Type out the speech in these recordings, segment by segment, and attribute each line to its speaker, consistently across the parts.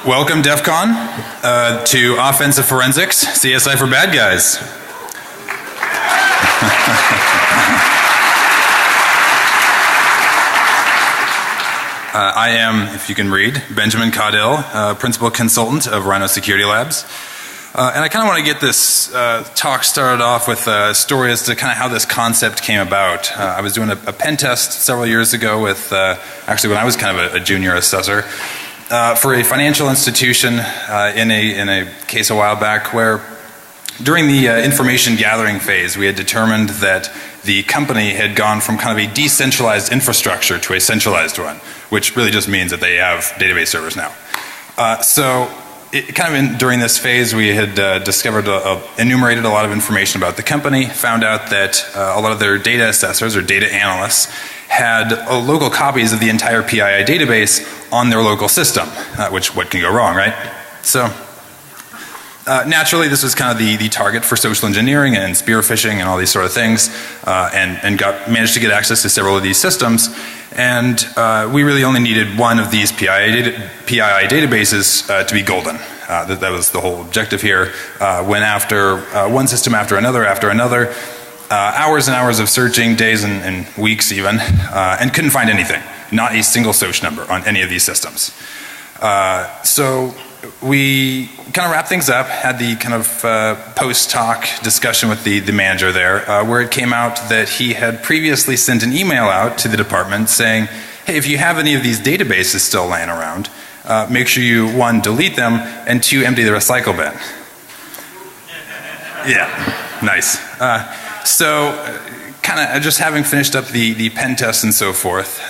Speaker 1: Welcome, Defcon, to Offensive Forensics, CSI for Bad Guys. I am, if you can read, Benjamin Caudill, Principal Consultant of Rhino Security Labs. And I kind of want to get this talk started off with a story as to kind of how this concept came about. I was doing a pen test several years ago with, actually when I was kind of a junior assessor, for a financial institution in a case a while back where during the information gathering phase we had determined that the company had gone from kind of a decentralized infrastructure to a centralized one, which really just means that they have database servers now. During this phase we had enumerated a lot of information about the company, found out that a lot of their data assessors or data analysts had local copies of the entire PII database on their local system, which what can go wrong, right? So naturally this was kind of the target for social engineering and spear phishing and all these sort of things, and managed to get access to several of these systems. And we really only needed one of these PII databases to be golden. That was the whole objective here. Went after one system after another, hours and hours of searching, days and weeks even, and couldn't find anything. Not a single SOCH number on any of these systems. So we kind of wrapped things up, had the kind of post-talk discussion with the manager there, where it came out that he had previously sent an email out to the department saying, hey, if you have any of these databases still laying around, make sure you, 1, delete them, and 2, empty the recycle bin. Yeah, nice. So kind of just having finished up the pen test and so forth,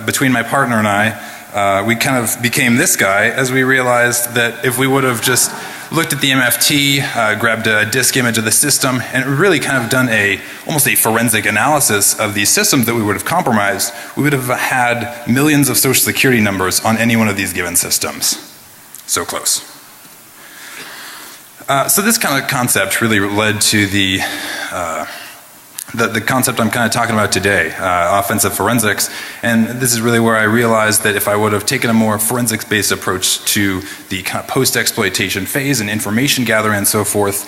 Speaker 1: between my partner and I, we kind of became this guy as we realized that if we would have just looked at the MFT, grabbed a disk image of the system, and really kind of done almost a forensic analysis of these systems that we would have compromised, we would have had millions of social security numbers on any one of these given systems. So close. So this kind of concept really led to the concept I'm kind of talking about today, offensive forensics, and this is really where I realized that if I would have taken a more forensics-based approach to the kind of post-exploitation phase and information gathering and so forth,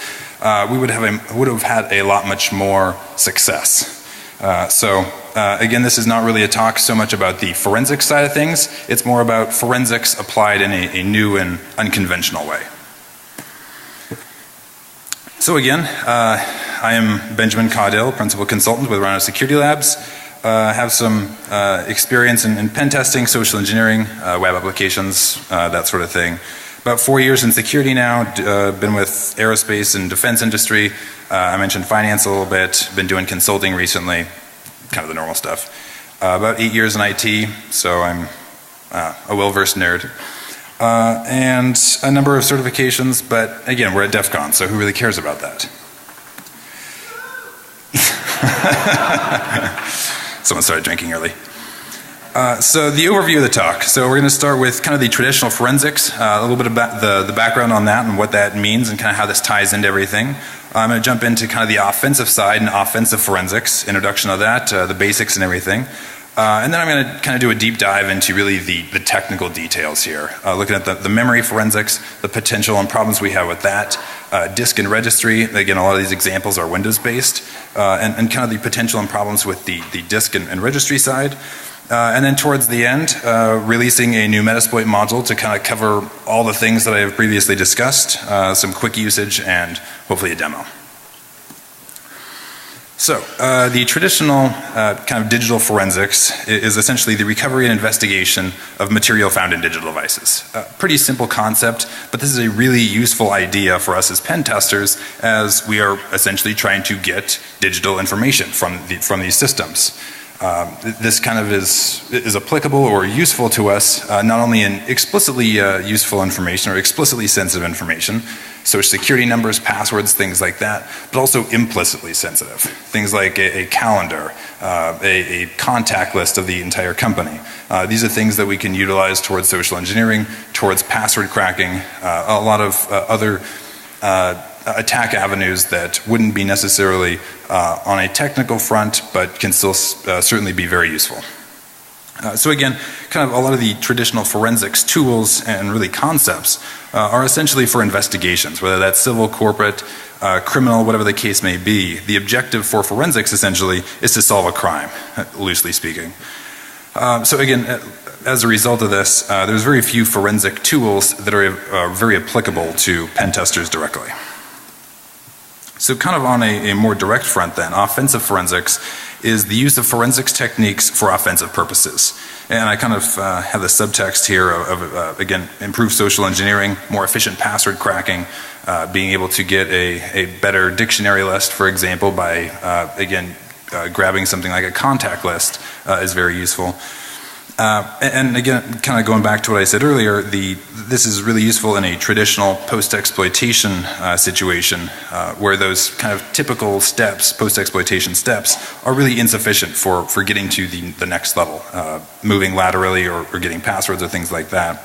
Speaker 1: we would have had a lot much more success. Again, this is not really a talk so much about the forensics side of things, it's more about forensics applied in a new and unconventional way. So again, I am Benjamin Caudill, Principal Consultant with Rhino Security Labs. Have some experience in pen testing, social engineering, web applications, that sort of thing. About 4 years in security now, been with aerospace and defense industry. I mentioned finance a little bit, been doing consulting recently, kind of the normal stuff. About 8 years in IT, so I'm a well-versed nerd. And a number of certifications, but again, we're at Defcon, so who really cares about that? Someone started drinking early. So the overview of the talk. So we're going to start with kind of the traditional forensics, a little bit about the background on that and what that means and kind of how this ties into everything. I'm going to jump into kind of the offensive side and offensive forensics, introduction of that, the basics and everything. And then I'm going to kind of do a deep dive into really the technical details here, looking at the memory forensics, the potential and problems we have with that, disk and registry. Again, a lot of these examples are Windows based, and kind of the potential and problems with the disk and registry side. And then towards the end, releasing a new Metasploit module to kind of cover all the things that I have previously discussed, some quick usage, and hopefully a demo. So, the traditional kind of digital forensics is essentially the recovery and investigation of material found in digital devices. Pretty simple concept, but this is a really useful idea for us as pen testers as we are essentially trying to get digital information from these systems. This kind of is applicable or useful to us not only in explicitly useful information or explicitly sensitive information, social security numbers, passwords, things like that, but also implicitly sensitive. Things like a calendar, a contact list of the entire company. These are things that we can utilize towards social engineering, towards password cracking, a lot of other attack avenues that wouldn't be necessarily on a technical front, but can still certainly be very useful. So again, kind of a lot of the traditional forensics tools and really concepts are essentially for investigations, whether that's civil, corporate, criminal, whatever the case may be. The objective for forensics essentially is to solve a crime, loosely speaking. So again, as a result of this, there's very few forensic tools that are very applicable to pen testers directly. So kind of on a more direct front then, offensive forensics is the use of forensics techniques for offensive purposes. And I kind of have the subtext here of again, improved social engineering, more efficient password cracking, being able to get a better dictionary list, for example, by, again, grabbing something like a contact list is very useful. And again, kind of going back to what I said earlier, this is really useful in a traditional post-exploitation situation where those kind of typical steps, post-exploitation steps, are really insufficient for getting to the next level, moving laterally or getting passwords or things like that.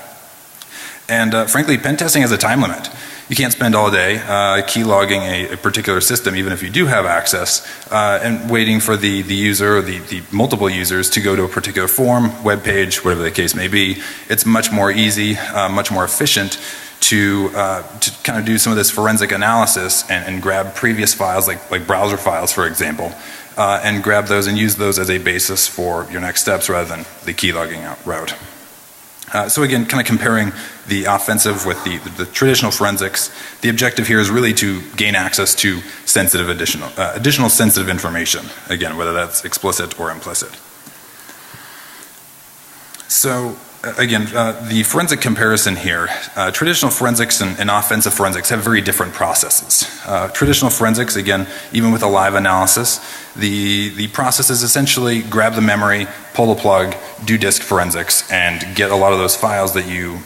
Speaker 1: And frankly, pen testing has a time limit. You can't spend all day key logging a particular system, even if you do have access, and waiting for the user or the multiple users to go to a particular form, web page, whatever the case may be. It's much more easy, much more efficient to kind of do some of this forensic analysis and grab previous files, like browser files, for example, and grab those and use those as a basis for your next steps rather than the key logging route. So again, kind of comparing the offensive with the traditional forensics, the objective here is really to gain access to sensitive additional sensitive information, again, whether that's explicit or implicit. So again, the forensic comparison here, traditional forensics and offensive forensics have very different processes. Traditional forensics, again, even with a live analysis, the process is essentially grab the memory, pull the plug, do disk forensics, and get a lot of those files that you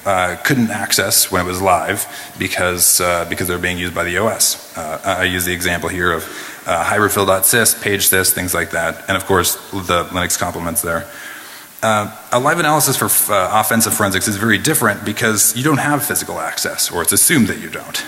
Speaker 1: couldn't access when it was live because they're being used by the OS. I use the example here of hybridfill.sys, pagesys, things like that, and of course the Linux complements there. A live analysis for offensive forensics is very different because you don't have physical access, or it's assumed that you don't.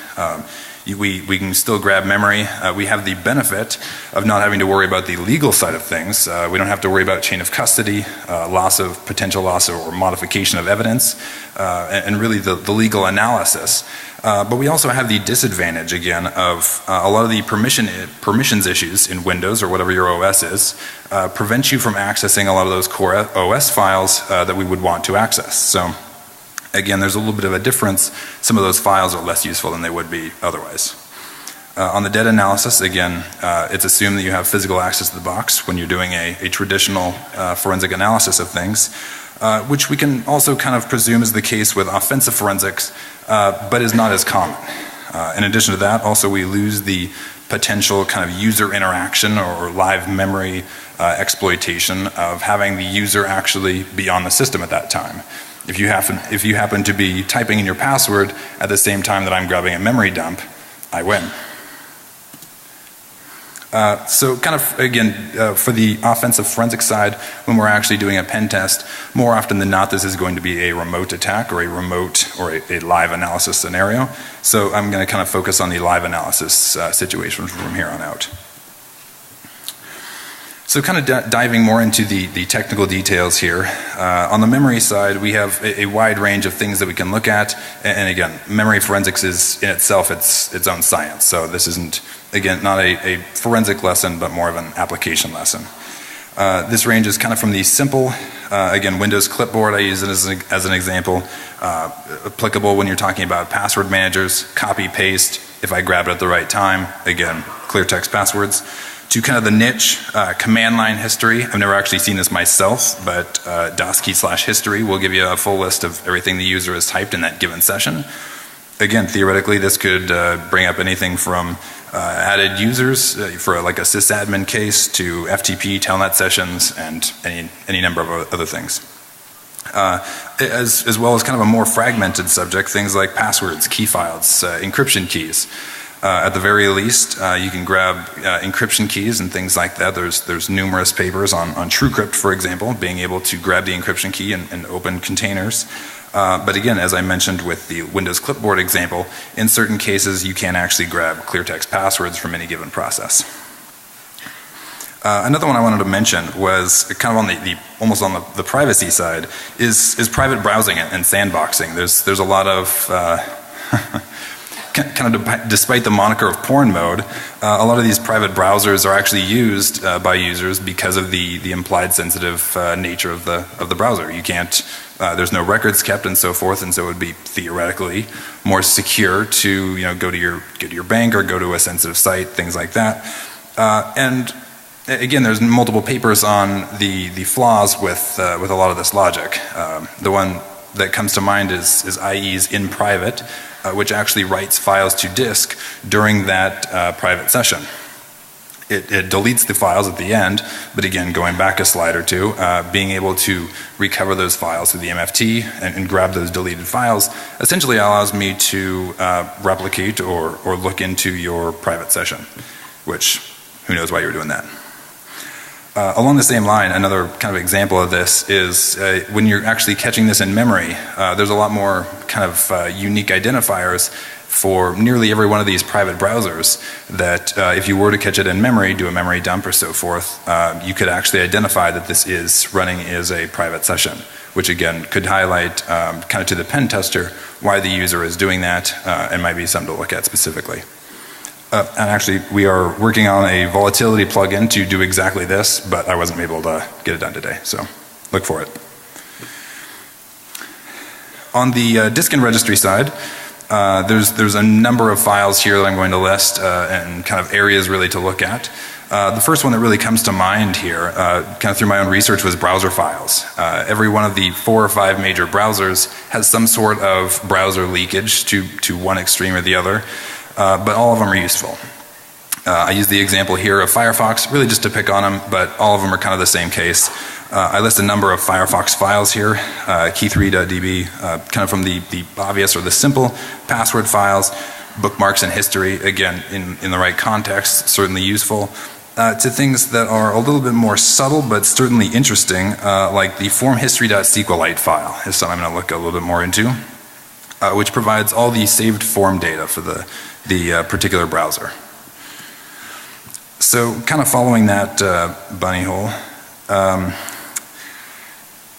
Speaker 1: We can still grab memory. We have the benefit of not having to worry about the legal side of things. We don't have to worry about chain of custody, potential loss or modification of evidence, and really the legal analysis. But we also have the disadvantage, again, of a lot of the permissions issues in Windows or whatever your OS is, prevent you from accessing a lot of those core OS files that we would want to access. So again, there's a little bit of a difference. Some of those files are less useful than they would be otherwise. On the data analysis, again, it's assumed that you have physical access to the box when you're doing a traditional forensic analysis of things, which we can also kind of presume is the case with offensive forensics, but is not as common. In addition to that, also we lose the potential kind of user interaction or live memory exploitation of having the user actually be on the system at that time. If you happen to be typing in your password at the same time that I'm grabbing a memory dump, I win. So kind of, again, for the offensive forensic side, when we're actually doing a pen test, more often than not this is going to be a remote attack or a remote or a live analysis scenario. So I'm going to kind of focus on the live analysis situation from here on out. So kind of diving more into the technical details here. On the memory side, we have a wide range of things that we can look at. And again, memory forensics is in itself its own science. So this isn't, again, not a forensic lesson, but more of an application lesson. This range is kind of from the simple, again, Windows clipboard, I use it as an example, applicable when you're talking about password managers, copy, paste, if I grab it at the right time, again, clear text passwords, to kind of the niche command line history. I've never actually seen this myself, but DOS/history will give you a full list of everything the user has typed in that given session. Again, theoretically, this could bring up anything from added users for like a sysadmin case to FTP, telnet sessions, and any number of other things. As well as kind of a more fragmented subject, things like passwords, key files, encryption keys. At the very least, you can grab encryption keys and things like that. There's numerous papers on TrueCrypt, for example, being able to grab the encryption key and open containers. But again, as I mentioned with the Windows clipboard example, in certain cases you can actually grab clear text passwords from any given process. Another one I wanted to mention was kind of on the almost on the privacy side is private browsing and sandboxing. There's a lot of kind of despite the moniker of porn mode, a lot of these private browsers are actually used by users because of the implied sensitive nature of the browser. You can't, there's no records kept and so forth, and so it would be theoretically more secure to go to your bank or go to a sensitive site, things like that. And again, there's multiple papers on the flaws with a lot of this logic. The one that comes to mind is IE's in private, which actually writes files to disk during that private session. It deletes the files at the end, but again, going back a slide or two, being able to recover those files through the MFT and grab those deleted files essentially allows me to replicate or look into your private session, which who knows why you're doing that. Along the same line, another kind of example of this is when you're actually catching this in memory, there's a lot more kind of unique identifiers for nearly every one of these private browsers that if you were to catch it in memory, do a memory dump or so forth, you could actually identify that this is running as a private session, which again could highlight kind of to the pen tester why the user is doing that and might be something to look at specifically. And actually, we are working on a volatility plugin to do exactly this, but I wasn't able to get it done today, so look for it. On the disk and registry side, there's a number of files here that I'm going to list and kind of areas really to look at. The first one that really comes to mind here, kind of through my own research, was browser files. Every one of the 4 or 5 major browsers has some sort of browser leakage to one extreme or the other. But all of them are useful. I use the example here of Firefox, really just to pick on them, but all of them are kind of the same case. I list a number of Firefox files here, key3.db, kind of from the obvious or the simple password files, bookmarks and history, again, in the right context, certainly useful, to things that are a little bit more subtle but certainly interesting, like the formhistory.sqlite file is something I'm going to look a little bit more into, which provides all the saved form data for the particular browser. So kind of following that bunny hole,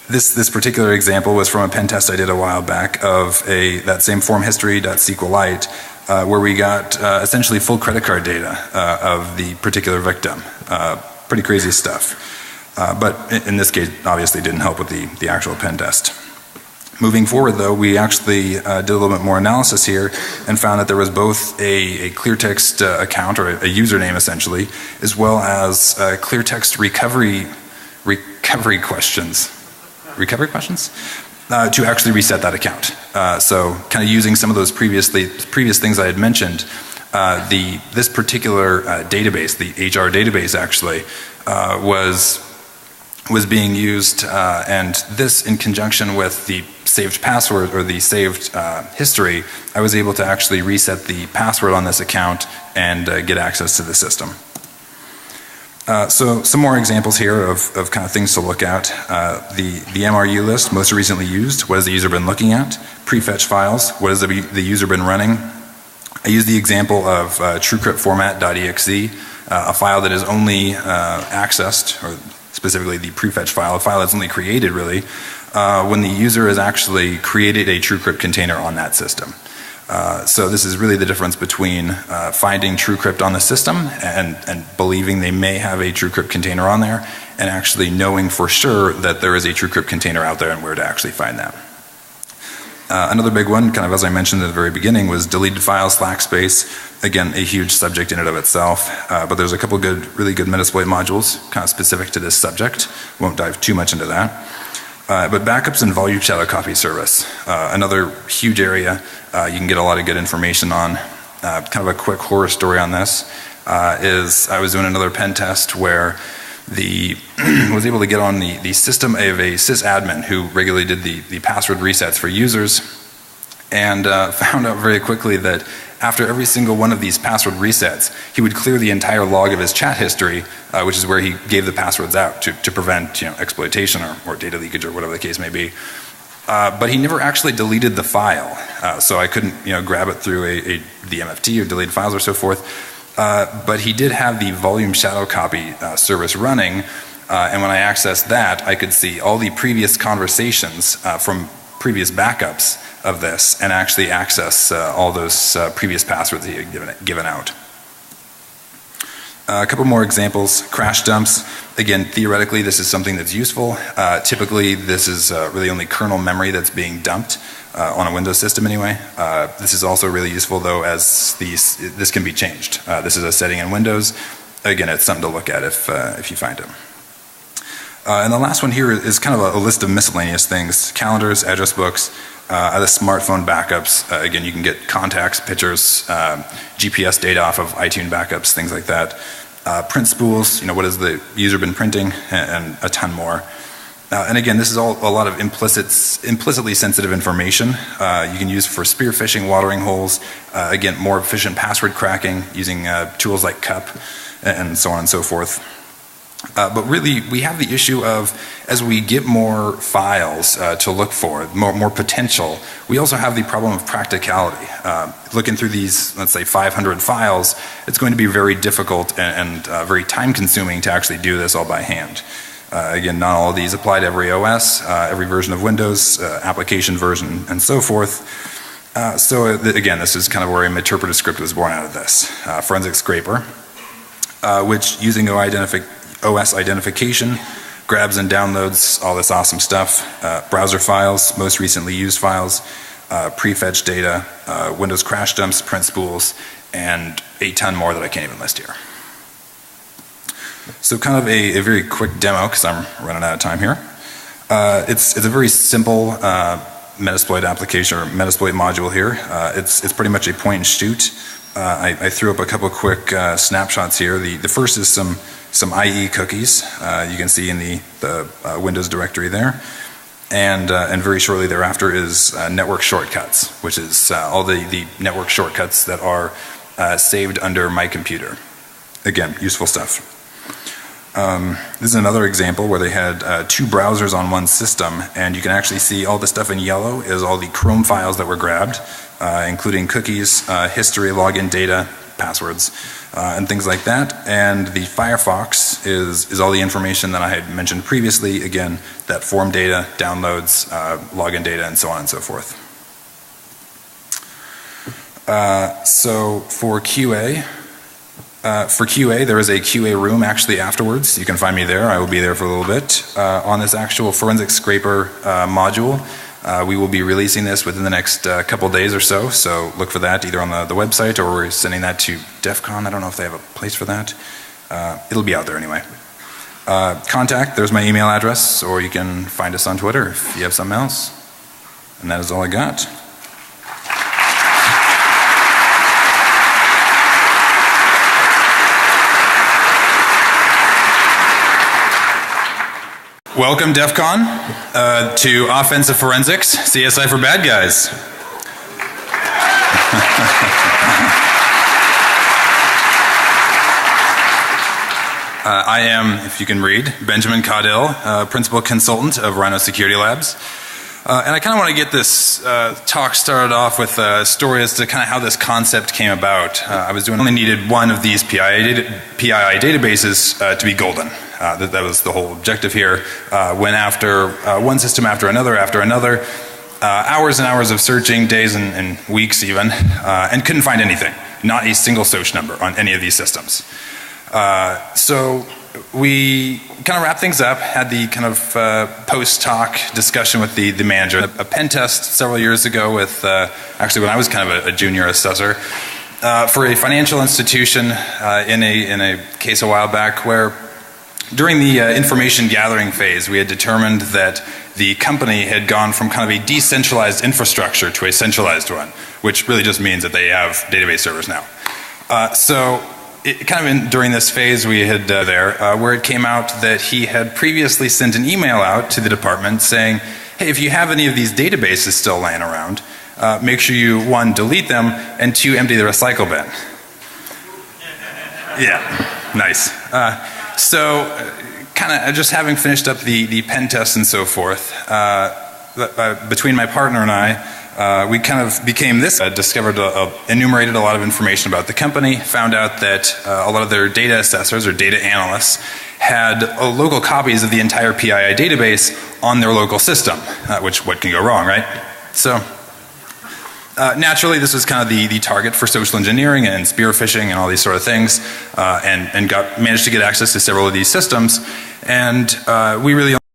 Speaker 1: this particular example was from a pen test I did a while back of that same formhistory.sqlite where we got essentially full credit card data of the particular victim. Pretty crazy stuff. But in this case, obviously didn't help with the actual pen test. Moving forward though, we actually did a little bit more analysis here and found that there was both a clear text account or a username essentially, as well as clear text recovery questions to actually reset that account. So kind of using some of those previous things I had mentioned, this particular database, the HR database actually, was being used, and this in conjunction with the saved password or the saved history, I was able to actually reset the password on this account and get access to the system. So some more examples here of kind of things to look at. The MRU list, most recently used, what has the user been looking at? Prefetch files, what has the user been running? I use the example of truecryptformat.exe, a file that is only accessed, or specifically the prefetch file, a file that's only created really when the user has actually created a TrueCrypt container on that system. So this is really the difference between finding TrueCrypt on the system and believing they may have a TrueCrypt container on there, and actually knowing for sure that there is a TrueCrypt container out there and where to actually find that. Another big one, kind of as I mentioned at the very beginning, was deleted files, slack space. Again, a huge subject in and of itself, but there's a couple really good Metasploit modules kind of specific to this subject. Won't dive too much into that. But backups and volume shadow copy service, another huge area you can get a lot of good information on. Kind of a quick horror story on this is I was doing another pen test where was able to get on the system of a sysadmin who regularly did the password resets for users, and found out very quickly that after every single one of these password resets, he would clear the entire log of his chat history, which is where he gave the passwords out to prevent exploitation or data leakage or whatever the case may be. But he never actually deleted the file, so I couldn't grab it through the MFT or deleted files or so forth. but he did have the volume shadow copy service running, and when I accessed that, I could see all the previous conversations from previous backups of this and actually access all those previous passwords he had given out. A couple more examples. Crash dumps. Again, theoretically, this is something that's useful. Typically, this is really only kernel memory that's being dumped on a Windows system anyway. This is also really useful though, as this can be changed. This is a setting in Windows. Again, it's something to look at if you find it. And the last one here is kind of a list of miscellaneous things. Calendars, address books, other smartphone backups. Again, you can get contacts, pictures, GPS data off of iTunes backups, things like that. Print spools, what has the user been printing, and a ton more. And again, this is all a lot of implicitly sensitive information you can use for spear phishing, watering holes, again, more efficient password cracking using tools like CUP, and so on and so forth. But really, we have the issue of, as we get more files to look for, more potential, we also have the problem of practicality. Looking through these, let's say 500 files, it's going to be very difficult and very time consuming to actually do this all by hand. Again, not all of these apply to every OS, every version of Windows, application version, and so forth. Again, this is kind of where an interpretive script was born out of this. Forensic scraper, which using OS identification grabs and downloads all this awesome stuff. Browser files, most recently used files, prefetch data, Windows crash dumps, print spools, and a ton more that I can't even list here. So kind of a very quick demo, because I'm running out of time here. It's a very simple Metasploit application, or Metasploit module here. It's pretty much a point and shoot. I threw up a couple quick snapshots here. The first is some IE cookies. You can see in the Windows directory there. And very shortly thereafter is network shortcuts, which is all the network shortcuts that are saved under my computer. Again, useful stuff. This is another example where they had two browsers on one system, and you can actually see all the stuff in yellow is all the Chrome files that were grabbed, including cookies, history, login data, passwords, and things like that. And the Firefox is all the information that I had mentioned previously. Again, that form data, downloads, login data, and so on and so forth. So for QA, there is a QA room actually afterwards. You can find me there. I will be there for a little bit. On this actual forensic scraper module, we will be releasing this within the next couple days or so. So look for that either on the website, or we're sending that to Defcon. I don't know if they have a place for that. It'll be out there anyway. Contact, there's my email address, or you can find us on Twitter if you have something else. And that is all I got. Welcome, Defcon, to Offensive Forensics, CSI for Bad Guys. I am, if you can read, Benjamin Caudill, Principal Consultant of Rhino Security Labs. And I kind of want to get this talk started off with a story as to kind of how this concept came about. I only needed one of these PII databases to be golden. That was the whole objective here. Went after one system after another, hours and hours of searching, days and weeks even, and couldn't find anything. Not a single SOCH number on any of these systems. So we kind of wrapped things up, had the kind of post-talk discussion with the manager. A pen test several years ago with, actually when I was kind of a junior assessor, for a financial institution in a case a while back where during the information gathering phase, we had determined that the company had gone from kind of a decentralized infrastructure to a centralized one, which really just means that they have database servers now. During this phase we had where it came out that he had previously sent an email out to the department saying, hey, if you have any of these databases still laying around, make sure you, 1, delete them, and 2, empty the recycle bin. Yeah, nice. So kind of just having finished up the pen test and so forth, between my partner and I, we kind of became this, enumerated a lot of information about the company, found out that a lot of their data assessors or data analysts had local copies of the entire PII database on their local system, which what can go wrong, right? So naturally this was kind of the target for social engineering and spear phishing and all these sort of things, and managed to get access to several of these systems, and we really